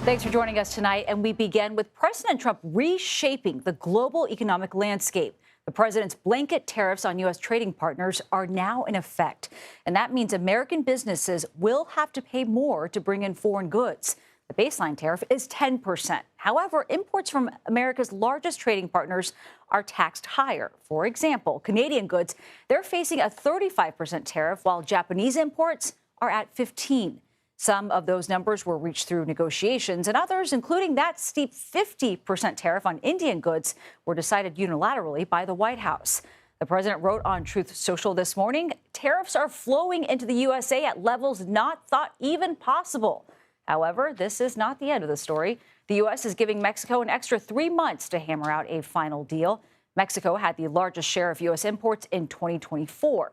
Thanks for joining us tonight. And we begin with President Trump reshaping the global economic landscape. The president's blanket tariffs on U.S. trading partners are now in effect. And that means American businesses will have to pay more to bring in foreign goods. The baseline tariff is 10%. However, imports from America's largest trading partners are taxed higher. For example, Canadian goods, they're facing a 35% tariff, while Japanese imports are at 15%. Some of those numbers were reached through negotiations, and others, including that steep 50% tariff on Indian goods, were decided unilaterally by the White House. The president wrote on Truth Social this morning, tariffs are flowing into the USA at levels not thought even possible. However, this is not the end of the story. The U.S. is giving Mexico an extra 3 months to hammer out a final deal. Mexico had the largest share of U.S. imports in 2024.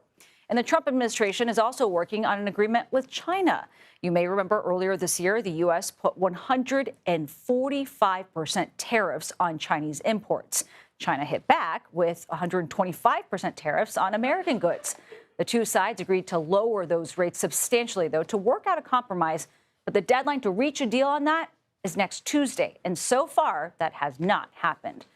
And the Trump administration is also working on an agreement with China. You may remember earlier this year, the U.S. put 145% tariffs on Chinese imports. China hit back with 125% tariffs on American goods. The two sides agreed to lower those rates substantially, though, to work out a compromise. But the deadline to reach a deal on that is next Tuesday. And so far, that has not happened.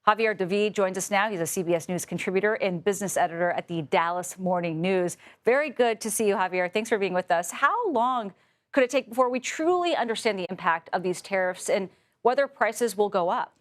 Javier joins us now. He's a CBS News contributor and business editor at the Dallas Morning News. Very good to see you, Javier. Thanks for being with us. How long could it take before we truly understand the impact of these tariffs and whether prices will go up?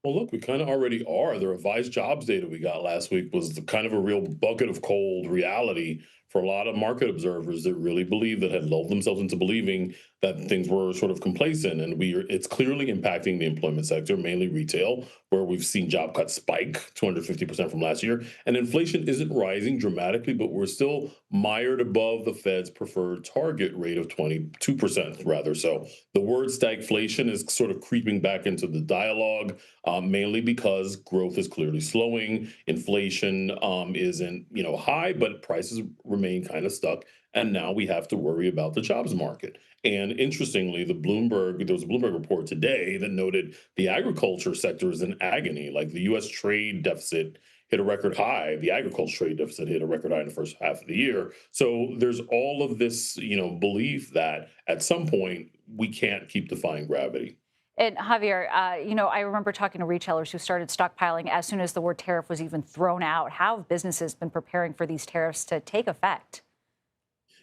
Well, look, we kind of already are. The revised jobs data we got last week was the kind of a real bucket of cold reality for a lot of market observers that really believe, that had lulled themselves into believing that things were sort of complacent. And it's clearly impacting the employment sector, mainly retail, where we've seen job cuts spike 250% from last year. And inflation isn't rising dramatically, but we're still mired above the Fed's preferred target rate of 22%, rather. So the word stagflation is sort of creeping back into the dialogue, mainly because growth is clearly slowing. Inflation isn't, high, but prices remain kind of stuck. And now we have to worry about the jobs market. And interestingly, there was a Bloomberg report today that noted the agriculture sector is in agony. Like, the U.S. trade deficit hit a record high. The agriculture trade deficit hit a record high in the first half of the year. So there's all of this, belief that at some point we can't keep defying gravity. And Javier, I remember talking to retailers who started stockpiling as soon as the word tariff was even thrown out. How have businesses been preparing for these tariffs to take effect?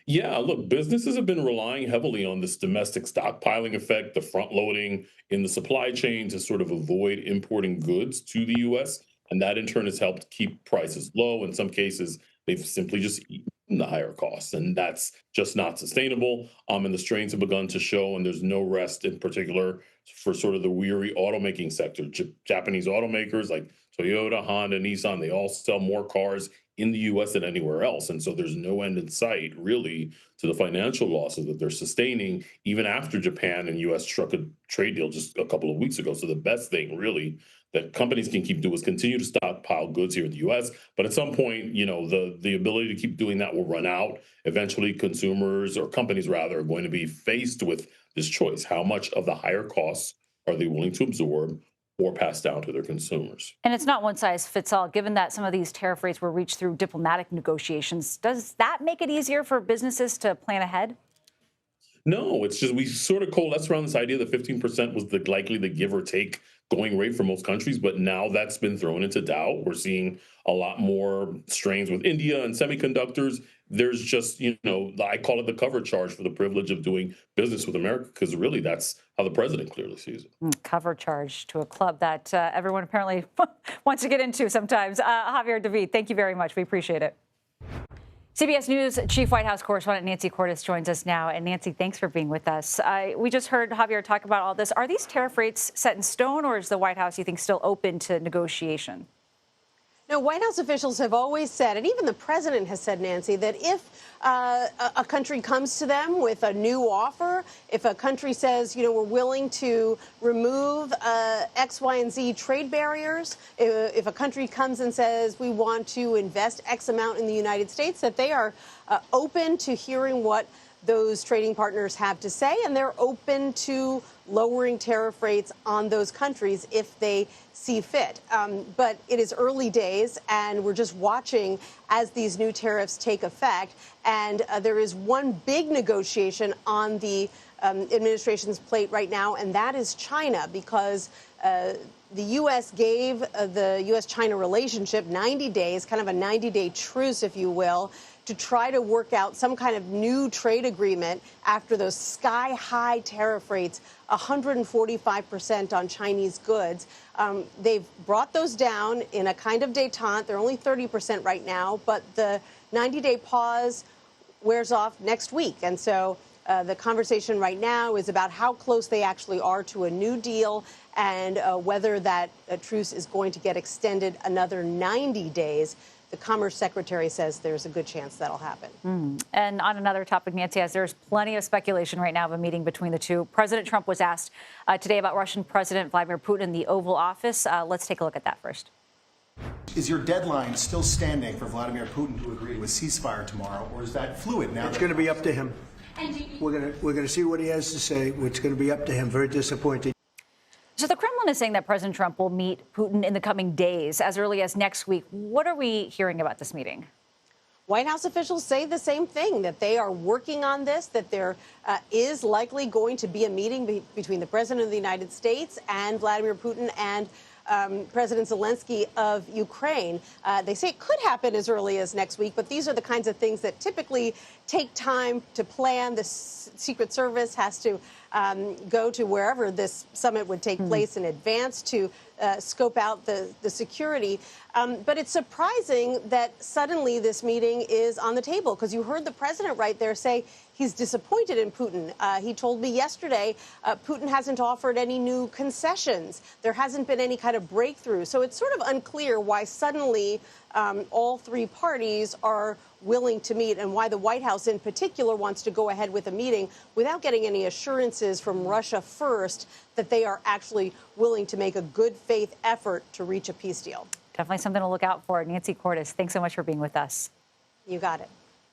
Yeah, look, businesses have been relying heavily on this domestic stockpiling effect, the front loading in the supply chain to sort of avoid importing goods to the U.S. And that in turn has helped keep prices low. In some cases, they've simply just eaten the higher costs, and that's just not sustainable. And the strains have begun to show, and there's no rest in particular for sort of the weary automaking sector. Japanese automakers like Toyota, Honda, Nissan, they all sell more cars in the U.S. than anywhere else. And so there's no end in sight, really, to the financial losses that they're sustaining, even after Japan and U.S. struck a trade deal just a couple of weeks ago. So the best thing, really, that companies can keep doing is continue to stockpile goods here in the U.S. But at some point, the ability to keep doing that will run out. Eventually, consumers, or companies rather, are going to be faced with this choice. How much of the higher costs are they willing to absorb or pass down to their consumers? And it's not one size fits all. Given that some of these tariff rates were reached through diplomatic negotiations, does that make it easier for businesses to plan ahead? No, it's just we sort of coalesced around this idea that 15% was likely the give or take going rate for most countries, but now that's been thrown into doubt. We're seeing a lot more strains with India and semiconductors. There's just, I call it the cover charge for the privilege of doing business with America, because really that's how the president clearly sees it. Cover charge to a club that everyone apparently wants to get into sometimes. Javier David, thank you very much. We appreciate it. CBS News Chief White House correspondent Nancy Cordes joins us now. And Nancy, thanks for being with us. We just heard Javier talk about all this. Are these tariff rates set in stone, or is the White House, you think, still open to negotiation? No, White House officials have always said, and even the president has said, Nancy, that if a country comes to them with a new offer, if a country says, we're willing to remove X, Y, and Z trade barriers, if a country comes and says we want to invest X amount in the United States, that they are open to hearing what those trading partners have to say, and they're open to lowering tariff rates on those countries if they see fit. But it is early days, and we're just watching as these new tariffs take effect. And there is one big negotiation on the administration's plate right now, and that is China, because the U.S. gave the U.S.-China relationship 90 days, kind of a 90-day truce, if you will, to try to work out some kind of new trade agreement after those sky-high tariff rates, 145% on Chinese goods. They've brought those down in a kind of détente. They're only 30% right now, but the 90-day pause wears off next week. And so the conversation right now is about how close they actually are to a new deal and whether that truce is going to get extended another 90 days. The Commerce Secretary says there's a good chance that'll happen. And on another topic, Nancy, as there's plenty of speculation right now of a meeting between the two. President Trump was asked today about Russian President Vladimir Putin in the Oval Office. Let's take a look at that first. Is your deadline still standing for Vladimir Putin to agree to a ceasefire tomorrow, or is that fluid now? It's going to be up to him. We're going to see what he has to say. It's going to be up to him. Very disappointed. So the Kremlin is saying that President Trump will meet Putin in the coming days, as early as next week. What are we hearing about this meeting? White House officials say the same thing, that they are working on this, that there is likely going to be a meeting between the President of the United States and Vladimir Putin and President Zelensky of Ukraine. They say it could happen as early as next week, but these are the kinds of things that typically take time to plan. The Secret Service has to go to wherever this summit would take place in advance to scope out the security. But it's surprising that suddenly this meeting is on the table, because you heard the president right there say he's disappointed in Putin. He told me yesterday Putin hasn't offered any new concessions. There hasn't been any kind of breakthrough. So it's sort of unclear why suddenly all three parties are willing to meet, and why the White House in particular wants to go ahead with a meeting without getting any assurances from Russia first that they are actually willing to make a good faith effort to reach a peace deal. Definitely something to look out for. Nancy Cordes, thanks so much for being with us. You got it.